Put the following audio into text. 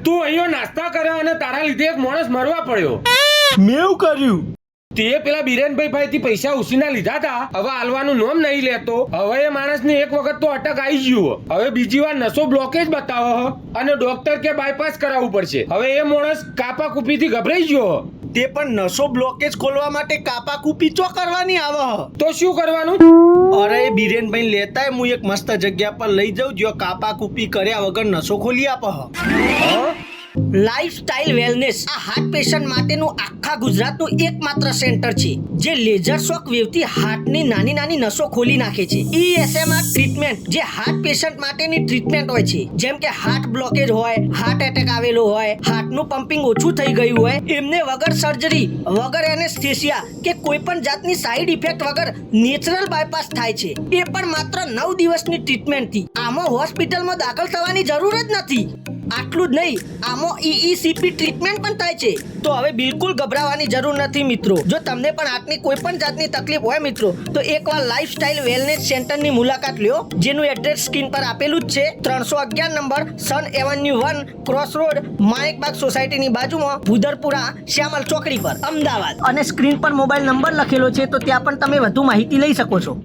તું અહીંયા નાસ્તા કર્યા અને તારા લીધે એક માણસ મરવા પડ્યો. મેં એવું કર્યું? તે પેલા બિરેનભાઈ પાસેથી પૈસા ઉછીના લીધા હતા. હવે આલવાનું નામ નહીં લેતો. હવે એ માણસને એક વખત તો અટક આવી ગયું. હવે બીજી વાર નસો બ્લોકેજ બતાવો અને ડોક્ટર કે બાયપાસ કરાવવું પડશે. હવે એ માણસ કાપા કુપીથી ગભરાઈ ગયો. તે પણ નસો બ્લોકેજ ખોલવા માટે કાપા કૂપી ચો કરવાની આવે? તો શું કરવાનું? અરે બીરેનભાઈ લેતાય હું એક મસ્ત જગ્યા પર લઈ જાઉં જ્યાં કાપા કૂપી કર્યા વગર નસો ખોલી આપે. લાઈફસ્ટાઈલ વેલનેસ આ હાર્ટ પેશન્ટ માટેનું આખા ગુજરાતનું એકમાત્ર સેન્ટર છે જે લેઝર શોક વેવથી હાર્ટની નાની નાની નસો ખોલી નાખે છે. ESMR ટ્રીટમેન્ટ જે હાર્ટ પેશન્ટ માટેની ટ્રીટમેન્ટ હોય છે, જેમ કે હાર્ટ બ્લોકેજ હોય, હાર્ટ એટેક આવેલો હોય, હાર્ટનું પમ્પિંગ ઓછું થઈ ગયું હોય, એમને વગર સર્જરી, વગર એનેસ્થેસિયા કે કોઈ પણ જાતની સાઈડ ઇફેક્ટ વગર નેચરલ બાયપાસ થાય છે. એ પણ માત્ર 9 દિવસની ટ્રીટમેન્ટથી. આમાં હોસ્પિટલમાં દાખલ થવાની જરૂર જ નથી. આટલું જ નહીં, આમાં EECP ટ્રીટમેન્ટ પણ થાય છે. તો હવે બિલકુલ ગભરાવાની જરૂર નથી મિત્રો. જો તમને પણ હાર્ટની કોઈ પણ જાતની તકલીફ હોય મિત્રો, તો એકવાર લાઈફસ્ટાઈલ વેલનેસ સેન્ટરની મુલાકાત લ્યો, જેનું એડ્રેસ સ્ક્રીન પર આપેલું જ છે. 311 નંબર સન એવન્યુ 1 ક્રોસ રોડ, માણેકબાગ સોસાયટીની બાજુમાં, ભુદરપુરા, શ્યામલ ચોકડી પર, અમદાવાદ. અને સ્ક્રીન પર મોબાઈલ નંબર લખેલો છે, તો ત્યાં પણ તમે વધુ માહિતી લઈ શકો છો.